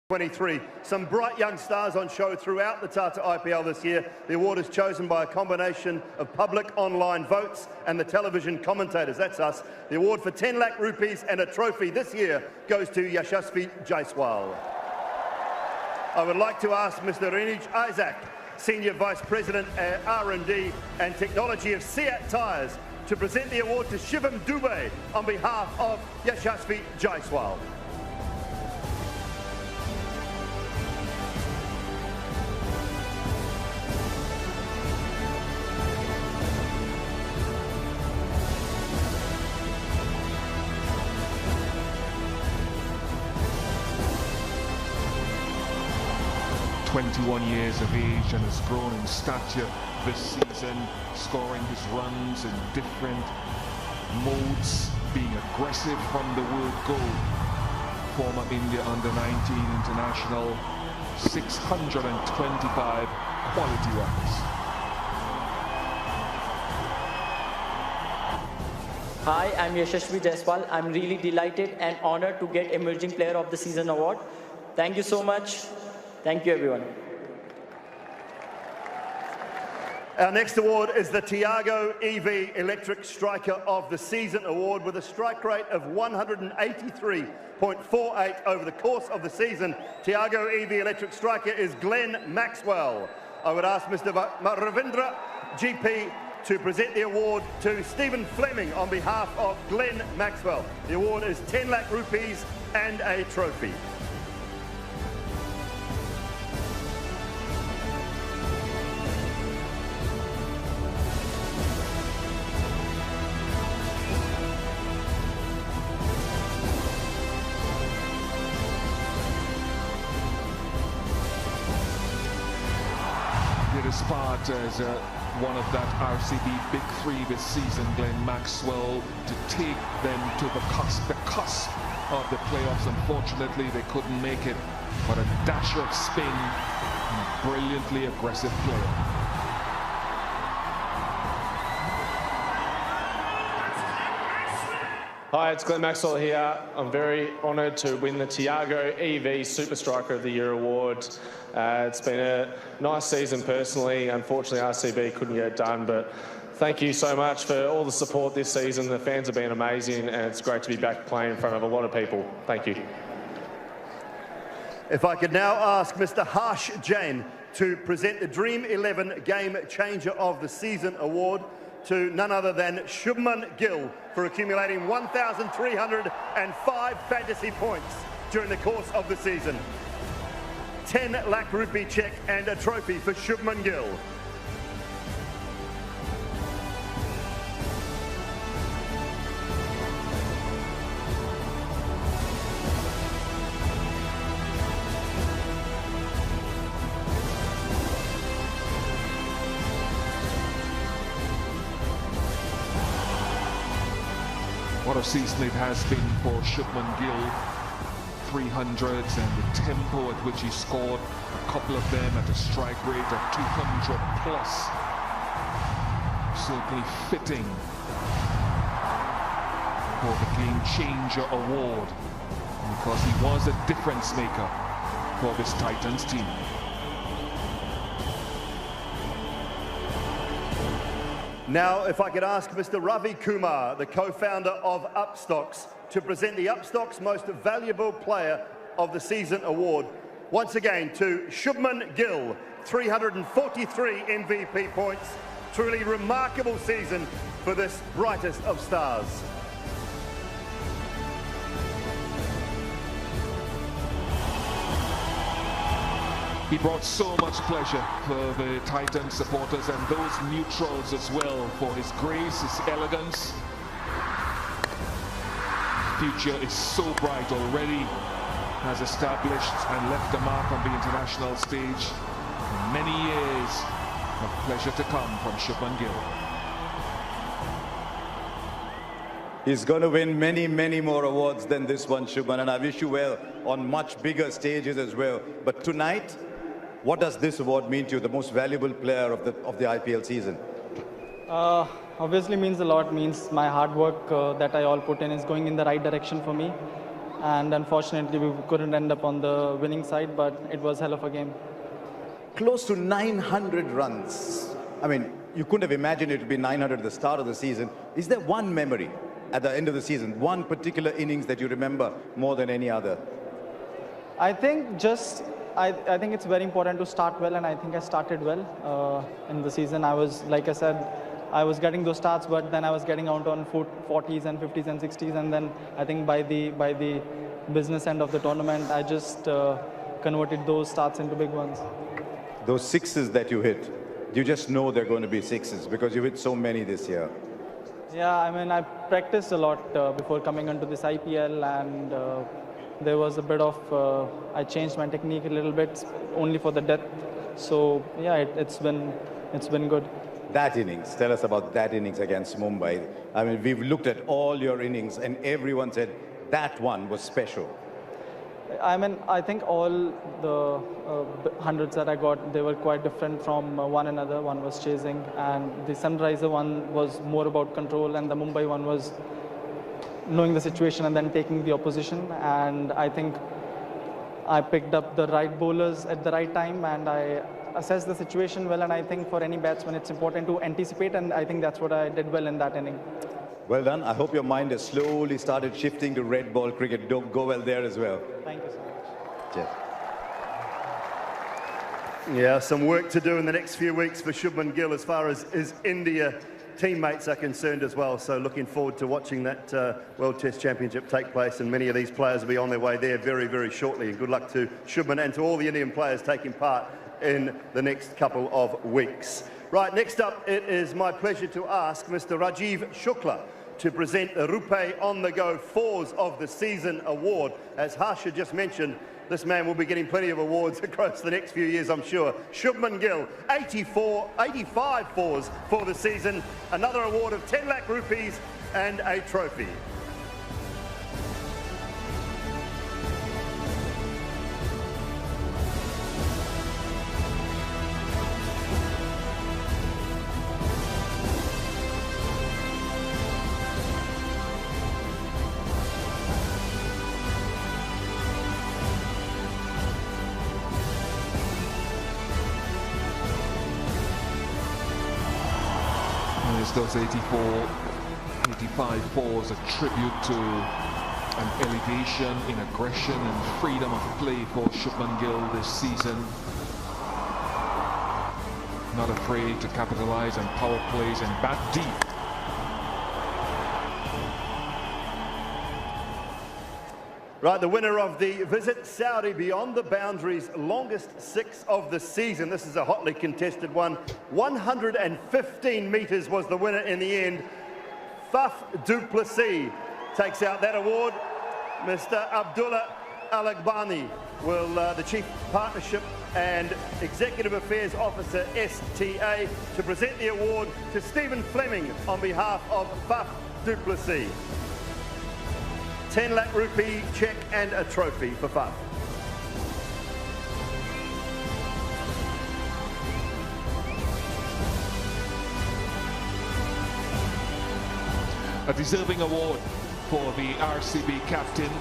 23. Some bright young stars on show throughout the TATA IPL this year. The award is chosen by a combination of public online votes and the television commentators. That's us. The award for 10 lakh rupees and a trophy this year goes to Yashasvi Jaiswal. I would like to ask Mr. Renij Isaac, Senior Vice President R&D and Technology of SEAT Tyres, to present the award to Shivam Dubey on behalf of Yashasvi Jaiswal. ...21 years of age and has grown in stature this season, scoring his runs in different modes, being aggressive from the word go. Former India under-19 international, 625 quality runs. Hi, I'm Yashasvi Jaiswal. I'm really delighted and honored to get Emerging Player of the Season award. Thank you so much. Thank you, everyone. Our next award is the Tiago EV Electric Striker of the Season award, with a strike rate of 183.48 over the course of the season. Tiago EV Electric Striker is Glenn Maxwell. I would ask Mr. Ravindra GP to present the award to Stephen Fleming on behalf of Glenn Maxwell. The award is 10 lakh rupees and a trophy. His part as one of that RCB Big Three this season, Glenn Maxwell, to take them to the cusp of the playoffs. Unfortunately, they couldn't make it, but a dasher of spin and a brilliantly aggressive player. Hi, it's Glenn Maxwell here. I'm very honoured to win the Tiago EV Super Striker of the Year award. It's been a nice season personally. Unfortunately, RCB couldn't get it done, but thank you so much for all the support this season. The fans have been amazing, and it's great to be back playing in front of a lot of people. Thank you. If I could now ask Mr. Harsh Jain to present the Dream 11 Game Changer of the Season award to none other than Shubman Gill for accumulating 1,305 fantasy points during the course of the season. 10 lakh rupee cheque and a trophy for Shubman Gill. What a season it has been for Shubman Gill. 300s and the tempo at which he scored, a couple of them at a strike rate of 200 plus. Certainly fitting for the Game Changer award, because he was a difference maker for this Titans team. Now, if I could ask Mr. Ravi Kumar, the co-founder of Upstocks, to present the Upstocks Most Valuable Player of the Season award, once again to Shubman Gill, 343 MVP points. Truly remarkable season for this brightest of stars. He brought so much pleasure for the Titan supporters and those neutrals as well, for his grace, his elegance. Future is so bright already, has established and left a mark on the international stage. Many years of pleasure to come from Shubman Gill. He's going to win many, many more awards than this one, Shubman, and I wish you well on much bigger stages as well. But tonight, what does this award mean to you, the most valuable player of the IPL season? Obviously means a lot, means my hard work that I all put in is going in the right direction for me. and unfortunately we couldn't end up on the winning side, but it was hell of a game. Close to 900 runs. I mean, you couldn't have imagined it would be 900 at the start of the season. Is there one memory at the end of the season, one particular innings that you remember more than any other? I think I think it's very important to start well, and I think I started well in the season. I was, like I said, I was getting those starts, but then I was getting out on 40s and 50s and 60s, and then I think by the business end of the tournament, I just converted those starts into big ones. Those sixes that you hit, you just know they're going to be sixes because you hit so many this year. Yeah, I mean, I practiced a lot before coming onto this IPL, and there was a bit of, I changed my technique a little bit, only for the depth. So yeah, it's been good. That innings, tell us about that innings against Mumbai. I mean, we've looked at all your innings and everyone said that one was special. I mean, I think all the hundreds that I got, they were quite different from one another. One was chasing, and the Sunriser one was more about control, and the Mumbai one was knowing the situation and then taking the opposition. And I think I picked up the right bowlers at the right time, and I assessed the situation well. And I think for any batsman, it's important to anticipate, and I think that's what I did well in that inning. Well done. I hope your mind has slowly started shifting to red ball cricket. Don't go well there as well. Thank you so much. Cheers. Yeah, some work to do in the next few weeks for Shubman Gill as far as his India teammates are concerned as well. So looking forward to watching that World Test Championship take place, and many of these players will be on their way there very, very shortly. And good luck to Shubman and to all the Indian players taking part in the next couple of weeks. Right, next up, it is my pleasure to ask Mr. Rajiv Shukla to present the Rupe On The Go Fours of the Season Award. As Harsha just mentioned, this man will be getting plenty of awards across the next few years, I'm sure. Shubman Gill, 85 fours for the season, another award of 10 lakh rupees and a trophy. Those 85 fours a tribute to an elevation in aggression and freedom of play for Shubman Gill this season. Not afraid to capitalize on power plays and bat deep. Right, the winner of the Visit Saudi Beyond the Boundaries longest six of the season. This is a hotly contested one. 115 metres was the winner in the end. Faf du Plessis takes out that award. Mr. Abdullah Alagbani will, the Chief Partnership and Executive Affairs Officer, STA, to present the award to Stephen Fleming on behalf of Faf du Plessis. 10 lakh rupee cheque and a trophy for Faf. A deserving award for the RCB captain.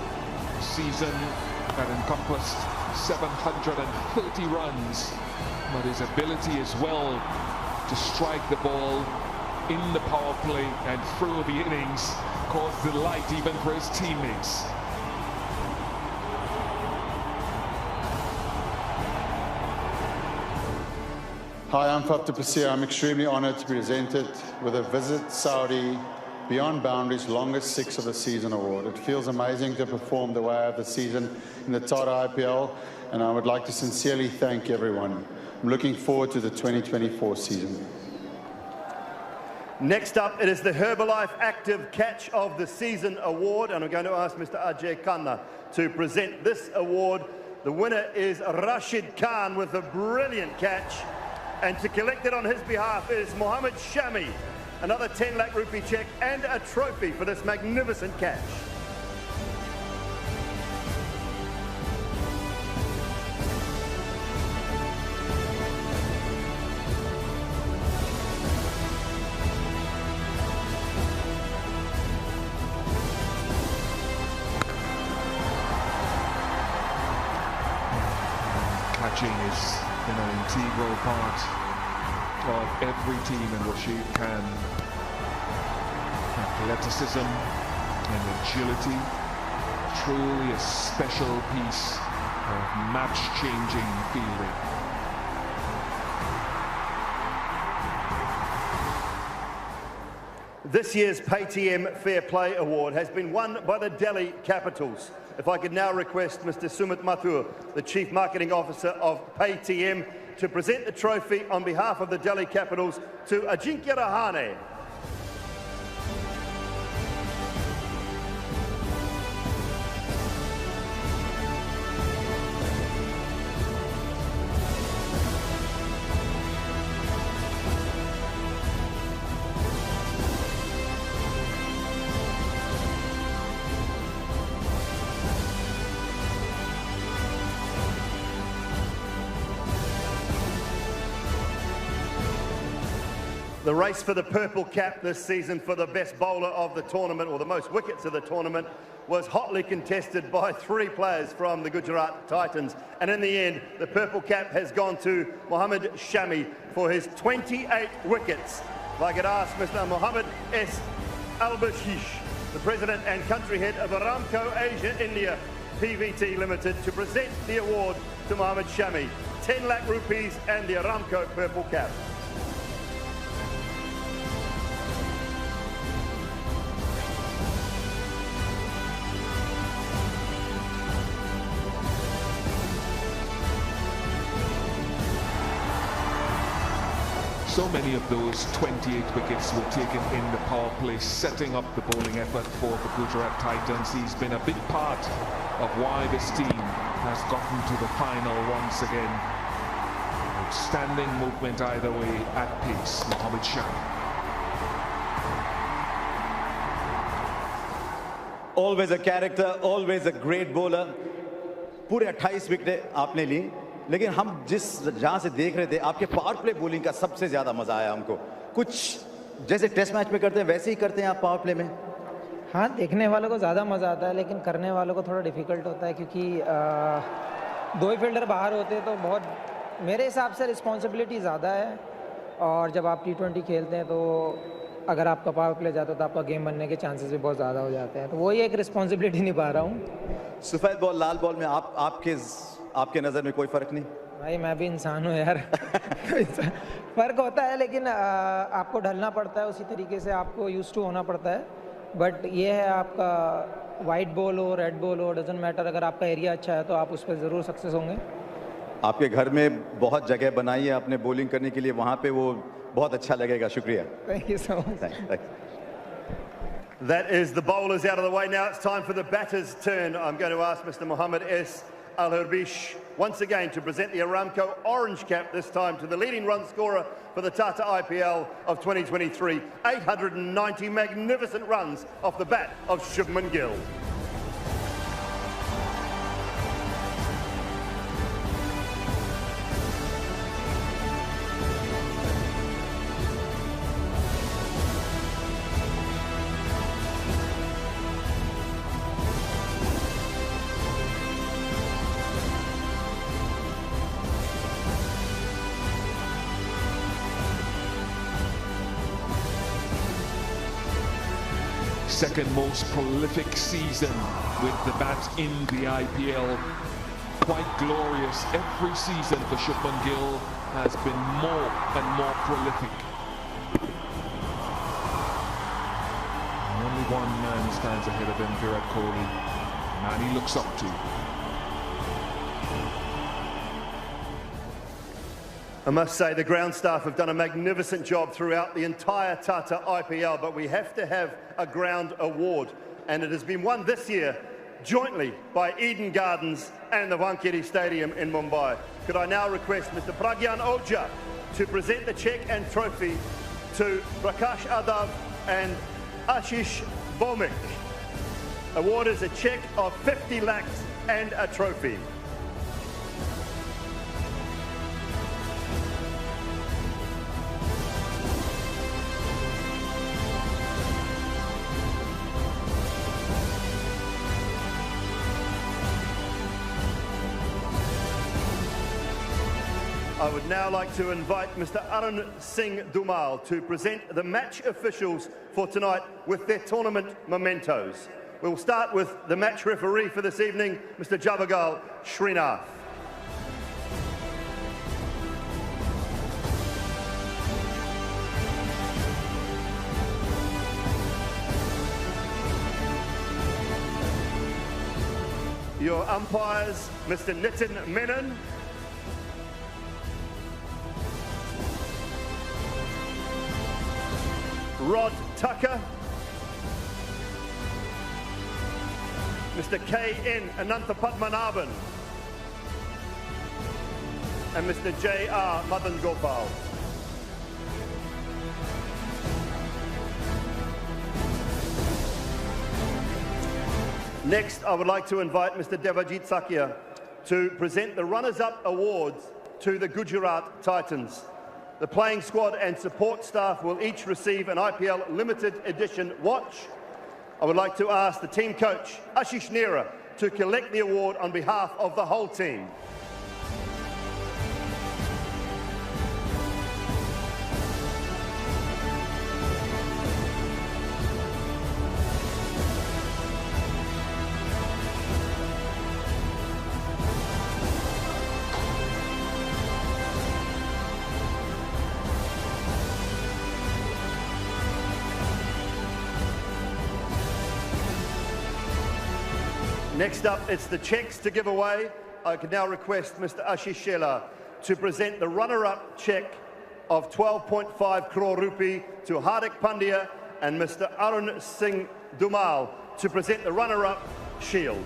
Season that encompassed 730 runs, but his ability as well to strike the ball in the power play and through the innings caused delight even for his teammates. Hi, I'm Faf du Plessis. I'm extremely honoured to be presented with a Visit Saudi Beyond Boundaries longest six of the season award. It feels amazing to perform the way I have the season in the TATA IPL, and I would like to sincerely thank everyone. I'm looking forward to the 2024 season. Next up, it is the Herbalife Active Catch of the Season Award, and I'm going to ask Mr. Ajay Khanna to present this award. The winner is Rashid Khan with a brilliant catch, and to collect it on his behalf is Mohammed Shami. Another 10 lakh rupee cheque and a trophy for this magnificent catch. catching is an integral part of every team in Rashid Khan. Athleticism and agility, truly a special piece of match-changing fielding. This year's Paytm Fair Play Award has been won by the Delhi Capitals. If I could now request Mr. Sumit Mathur, the Chief Marketing Officer of Paytm, to present the trophy on behalf of the Delhi Capitals to Ajinkya Rahane. The race for the purple cap this season for the best bowler of the tournament, or the most wickets of the tournament, was hotly contested by three players from the Gujarat Titans. And in the end, the purple cap has gone to Mohammad Shami for his 28 wickets. If I could ask Mr. Mohammad S. Albashish, the President and Country Head of Aramco Asia India PVT Limited, to present the award to Mohammad Shami. 10 lakh rupees and the Aramco purple cap. So many of those 28 wickets were taken in the power play, setting up the bowling effort for the Gujarat Titans. He's been a big part of why this team has gotten to the final once again. Outstanding movement either way at pace, Mohammad Shami. Always a character, always a great bowler. पूरे 28 wicket आपने ली, लेकिन हम जहां से देख रहे थे, आपके पावर प्ले बॉलिंग का सबसे ज्यादा मजा आया हमको. कुछ जैसे टेस्ट मैच में करते हैं वैसे ही करते हैं आप पावर प्ले में? हाँ, देखने वालों को ज़्यादा मज़ा आता है, लेकिन करने वालों को थोड़ा डिफिकल्ट होता है, क्योंकि दो ही फील्डर बाहर होते हैं तो बहुत, मेरे हिसाब से रिस्पॉन्सिबिलिटी ज़्यादा है. और जब आप T20 खेलते हैं तो अगर आपका पावर प्ले जाता है तो आपका गेम बनने के चांसेस भी बहुत ज़्यादा हो जाते हैं. तो वही एक रिस्पॉन्सिबिलिटी निभा रहा हूँ. सफ़ेद बॉल लाल बॉल में आपके नज़र में कोई फ़र्क नहीं? भाई मैं भी इंसान हूँ यार. फ़र्क होता है, लेकिन आपको ढलना पड़ता है, उसी तरीके से आपको यूज टू होना पड़ता है. बट ये है, आपका वाइट बॉल हो, रेड बॉल हो, डजंट मैटर. अगर आपका एरिया अच्छा है तो आप उस पर ज़रूर सक्सेस होंगे. आपके घर में बहुत जगह बनाई है आपने बॉलिंग करने के लिए, वहाँ पे वो बहुत अच्छा लगेगा. शुक्रिया. Thank you so much. That is the bowlers out of the way. Now it's time for the batters' turn. I'm going to ask Mr. Mohammad S. Al-Herbish once again to present the Aramco orange cap, this time to the leading run scorer for the TATA IPL of 2023. 890 magnificent runs off the bat of Shubman Gill. Second most prolific season with the bat in the IPL. Quite glorious. Every season for Shubman Gill has been more and more prolific. Only one man stands ahead of him, Virat Kohli, a man he looks up to. I must say the ground staff have done a magnificent job throughout the entire TATA IPL, but we have to have a ground award, and it has been won this year jointly by Eden Gardens and the Wankhede Stadium in Mumbai. Could I now request Mr. Pragyan Ojha to present the cheque and trophy to Prakash Adav and Ashish Bhomik. Award is a cheque of 50 lakhs and a trophy. I would now like to invite Mr. Arun Singh Dhumal to present the match officials for tonight with their tournament mementos. We'll start with the match referee for this evening, Mr. Javagal Srinath. Your umpires, Mr. Nitin Menon. Rod Tucker. Mr. K.N. Ananthapadmanabhan. And Mr. J.R. Madan Gopal. Next, I would like to invite Mr. Devajit Sakia to present the runners-up awards to the Gujarat Titans. The playing squad and support staff will each receive an IPL limited edition watch. I would like to ask the team coach, Ashish Nera, to collect the award on behalf of the whole team. Next up, it's the cheques to give away. I can now request Mr. Ashish Shela to present the runner-up cheque of 12.5 crore rupee to Hardik Pandya and Mr. Arun Singh Dhumal to present the runner-up shield.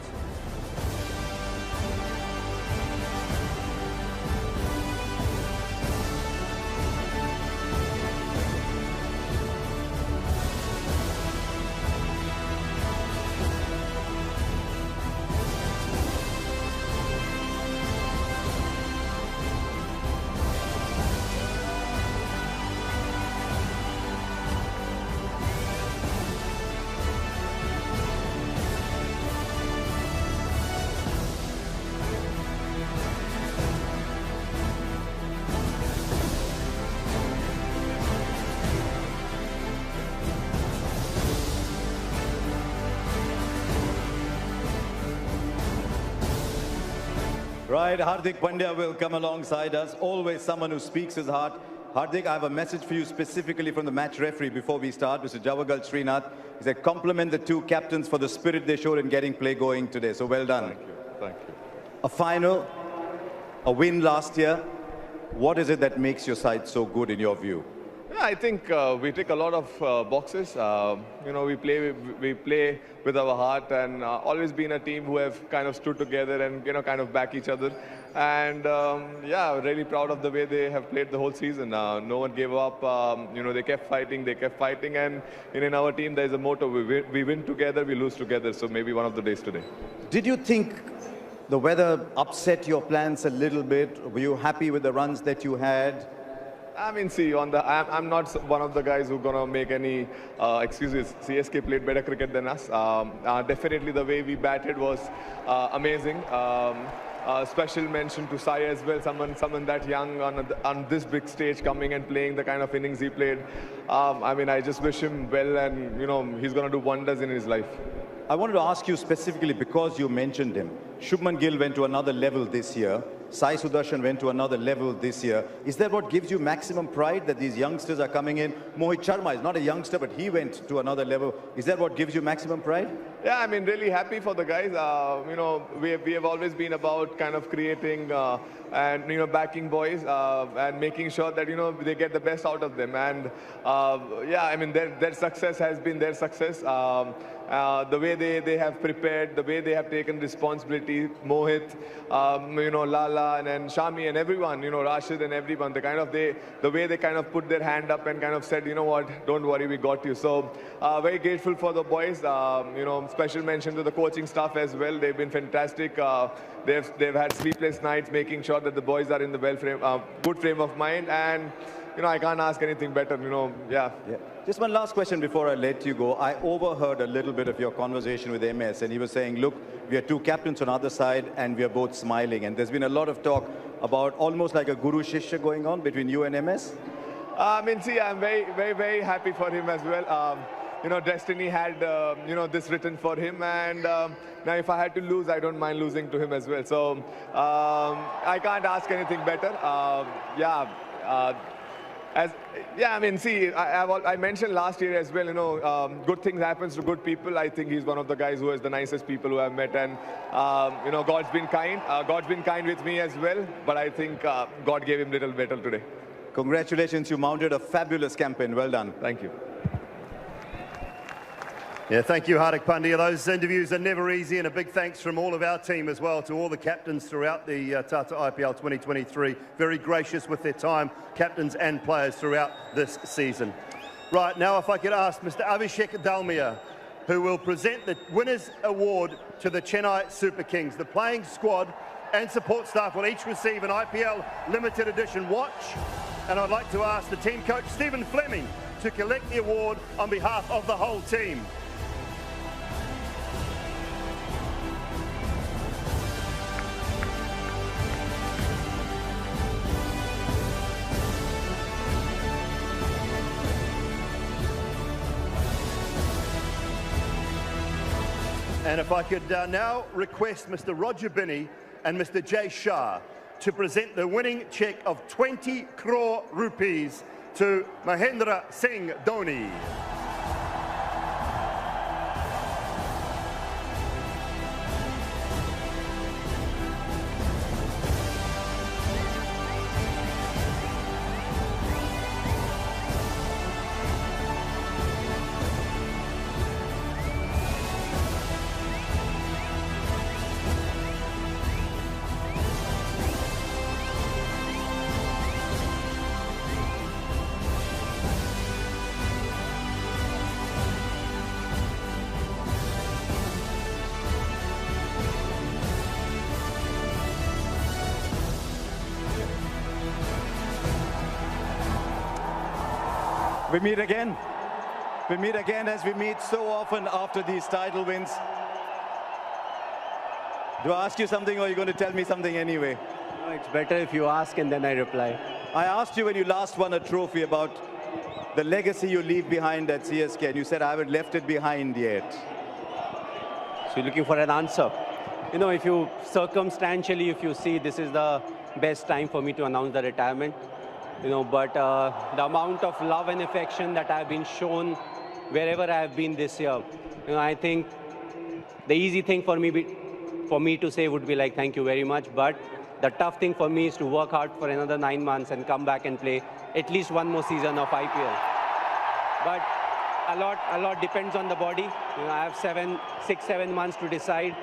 Right, Hardik Pandya will come alongside us, always someone who speaks his heart. Hardik, I have a message for you specifically from the match referee before we start, Mr. Javagal Srinath. He said, compliment the two captains for the spirit they showed in getting play going today. So well done. Thank you. Thank you. A final, a win last year. What is it that makes your side so good in your view? Yeah, I think we tick a lot of boxes. You know, we play with our heart, and always been a team who have kind of stood together and, you know, kind of back each other. And yeah, really proud of the way they have played the whole season. No one gave up. You know, they kept fighting, and in our team there is a motto: we win together, we lose together. So maybe one of the days today. Did you think the weather upset your plans a little bit? Were you happy with the runs that you had? I mean, see, I'm not one of the guys who's gonna make any excuses. CSK played better cricket than us. Definitely the way we batted was amazing. Special mention to Sai as well, someone that young on this big stage, coming and playing the kind of innings he played. I mean, I just wish him well, and you know, he's gonna do wonders in his life. I wanted to ask you specifically, because you mentioned him. Shubman Gill went to another level this year. Sai Sudarshan went to another level this year. Is that what gives you maximum pride, that these youngsters are coming in? Mohit Sharma is not a youngster, but he went to another level. Is that what gives you maximum pride? Yeah, I mean, really happy for the guys. You know, we have always been about kind of creating and, you know, backing boys and making sure that, you know, they get the best out of them. And yeah, I mean, their success has been their success. The way they have prepared, the way they have taken responsibility, Mohit, you know, Lala and Shami and everyone, you know, Rashid and everyone, the way they kind of put their hand up and kind of said, you know what, don't worry, we got you. So very grateful for the boys. You know, special mention to the coaching staff as well. They've been fantastic. They've had sleepless nights making sure that the boys are in the good frame of mind, and you know, I can't ask anything better, you know, yeah. Just one last question before I let you go. I overheard a little bit of your conversation with MS, and he was saying, look, we are two captains on the other side, and we are both smiling. And there's been a lot of talk about almost like a guru shishya going on between you and MS? I mean, see, I'm very happy for him as well. You know, destiny had, you know, this written for him, and now if I had to lose, I don't mind losing to him as well. So I can't ask anything better. I mean, see, I mentioned last year as well, you know, good things happens to good people. I think he's one of the guys who is the nicest people who I've met, and you know, God's been kind. God's been kind with me as well, but I think God gave him little better today. Congratulations, you mounted a fabulous campaign. Well done. Thank you. Yeah, thank you, Hardik Pandya. Those interviews are never easy, and a big thanks from all of our team as well to all the captains throughout the TATA IPL 2023. Very gracious with their time, captains and players throughout this season. Right, now if I could ask Mr. Abhishek Dalmia, who will present the Winners' Award to the Chennai Super Kings. The playing squad and support staff will each receive an IPL limited edition watch, and I'd like to ask the team coach, Stephen Fleming, to collect the award on behalf of the whole team. And if I could now request Mr. Roger Binney and Mr. Jay Shah to present the winning cheque of 20 crore rupees to Mahendra Singh Dhoni. We meet again. We meet again as we meet so often after these title wins. Do I ask you something, or are you going to tell me something anyway? No, it's better if you ask and then I reply. I asked you when you last won a trophy about the legacy you leave behind at CSK, and you said, I haven't left it behind yet. So you're looking for an answer. You know, if you circumstantially, if you see this is the best time for me to announce the retirement, you know, but the amount of love and affection that I've been shown wherever I have been this year, you know, I think the easy thing for me to say would be like, thank you very much. But the tough thing for me is to work hard for another 9 months and come back and play at least one more season of IPL. But a lot depends on the body. You know, I have 6, 7 months to decide.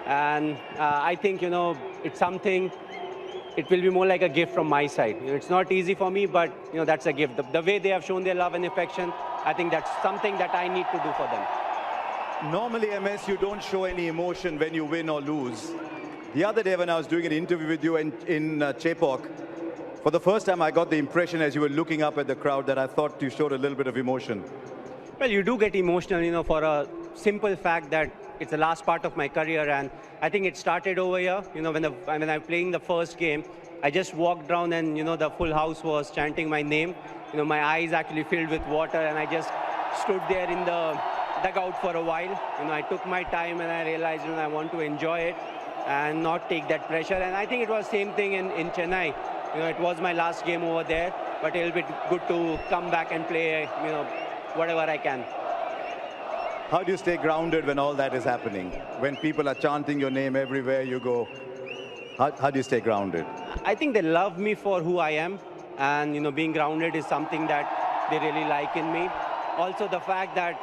And I think, you know, it's something, it will be more like a gift from my side. You know, it's not easy for me, but, you know, that's a gift. The way they have shown their love and affection, I think that's something that I need to do for them. Normally, MS, you don't show any emotion when you win or lose. The other day when I was doing an interview with you in Chepauk, for the first time I got the impression as you were looking up at the crowd that I thought you showed a little bit of emotion. Well, you do get emotional, you know, for a simple fact that it's the last part of my career, and I think it started over here. You know, when I was playing the first game, I just walked down and, you know, the full house was chanting my name. You know, my eyes actually filled with water, and I just stood there in the dugout for a while. You know, I took my time and I realized, you know, I want to enjoy it and not take that pressure. And I think it was same thing in Chennai. You know, it was my last game over there, but it'll be good to come back and play, you know, whatever I can. How do you stay grounded when all that is happening? When people are chanting your name everywhere you go, how do you stay grounded? I think they love me for who I am, and, you know, being grounded is something that they really like in me. Also the fact that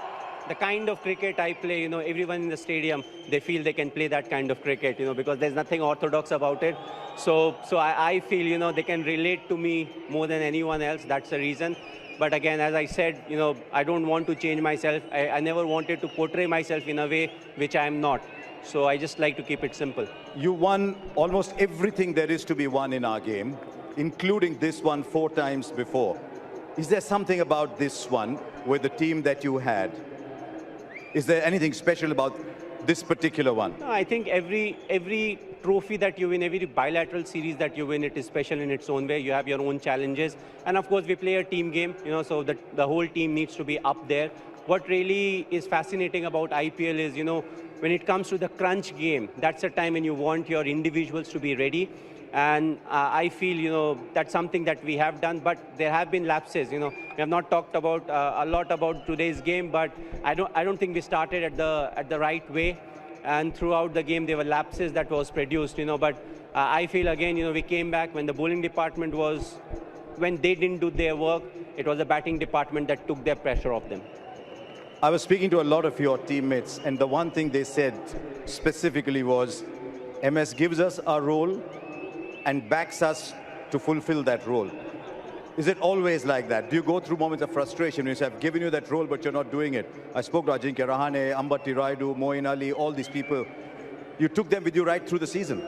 the kind of cricket I play, you know, everyone in the stadium, they feel they can play that kind of cricket, you know, because there's nothing orthodox about it. So I feel, you know, they can relate to me more than anyone else. That's the reason. But again, as I said, you know, I don't want to change myself. I never wanted to portray myself in a way which I am not. So I just like to keep it simple. You won almost everything there is to be won in our game, including this one 4 times before. Is there something about this one with the team that you had? Is there anything special about this particular one? No, I think every trophy that you win, every bilateral series that you win, it is special in its own way. You have your own challenges. And of course, we play a team game, so the whole team needs to be up there. What really is fascinating about IPL is, when it comes to the crunch game, that's a time when you want your individuals to be ready. And I feel, that's something that we have done, but there have been lapses. We have not talked about a lot about today's game, but I don't think we started at the right way. And throughout the game, there were lapses that was produced. But I feel again, we came back when the bowling department when they didn't do their work. It was the batting department that took their pressure off them. I was speaking to a lot of your teammates, and the one thing they said specifically was, MS gives us our role and backs us to fulfill that role. Is it always like that? Do you go through moments of frustration when you say, I've given you that role, but you're not doing it? I spoke to Ajinkya Rahane, Ambati Rayudu, Moeen Ali, all these people. You took them with you right through the season.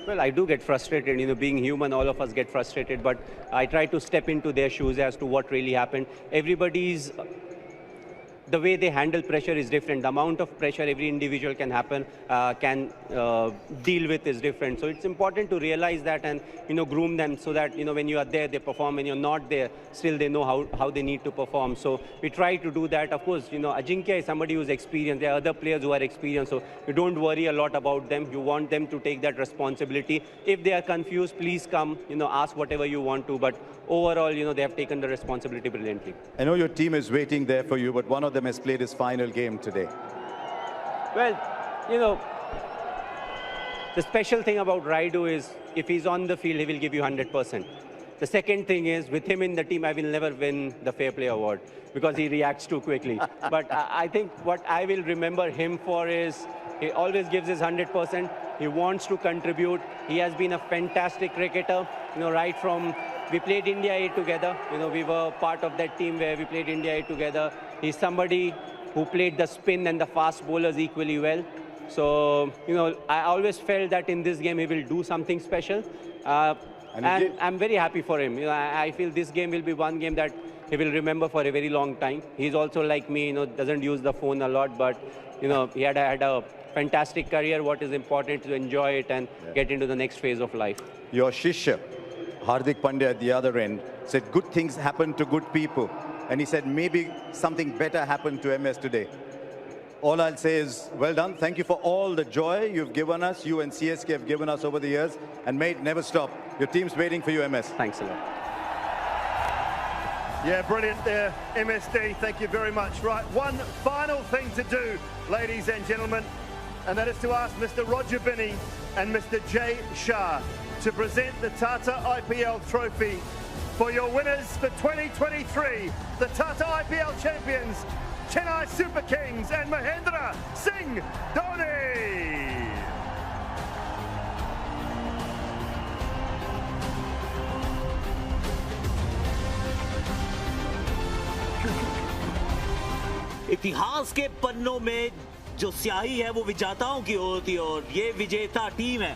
Well, I do get frustrated. Being human, all of us get frustrated, but I try to step into their shoes as to what really happened. The way they handle pressure is different. The amount of pressure every individual can deal with is different. So it's important to realize that and groom them so that when you are there they perform. When you're not there, still they know how they need to perform. So we try to do that. Of course, Ajinkya is somebody who's experienced. There are other players who are experienced. So you don't worry a lot about them. You want them to take that responsibility. If they are confused, please come. Ask whatever you want to. But overall, they have taken the responsibility brilliantly. I know your team is waiting there for you, but one of them has played his final game today. Well, the special thing about Rayudu is if he's on the field, he will give you 100%. The second thing is, with him in the team, I will never win the Fair Play Award because he reacts too quickly. But I think what I will remember him for is he always gives his 100%. He wants to contribute. He has been a fantastic cricketer, right from... We played India A together. We were part of that team where we played India A together. He's somebody who played the spin and the fast bowlers equally well. So, I always felt that in this game he will do something special. And I'm very happy for him. I feel this game will be one game that he will remember for a very long time. He's also like me, doesn't use the phone a lot, but, he had a fantastic career. What is important to enjoy it and get into the next phase of life. Your Shishya, Hardik Pandya at the other end, said good things happen to good people. And he said maybe something better happened to MS today. All I'll say is, well done. Thank you for all the joy you've given us, you and CSK have given us over the years. And mate, never stop. Your team's waiting for you, MS. Thanks a lot. Yeah, brilliant there, MSD. Thank you very much. Right, one final thing to do, ladies and gentlemen, and that is to ask Mr. Roger Binney and Mr. Jay Shah to present the Tata IPL trophy for your winners for 2023, the Tata IPL champions, Chennai Super Kings and Mahendra Singh Dhoni. इतिहास के पन्नों में जो स्याही है वो विजेताओं की होती है और ये विजेता टीम है।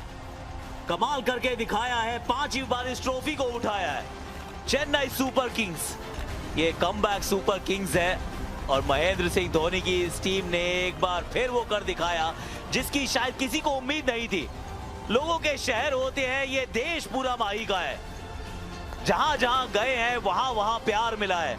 कमाल करके दिखाया है, 5वीं बार इस ट्रॉफी को उठाया है चेन्नई सुपर किंग्स। ये कमबैक सुपर किंग्स है और महेंद्र सिंह धोनी की इस टीम ने एक बार फिर वो कर दिखाया जिसकी शायद किसी को उम्मीद नहीं थी। लोगों के शहर होते हैं, ये देश पूरा माही का है। जहां जहां गए हैं वहां वहां प्यार मिला है।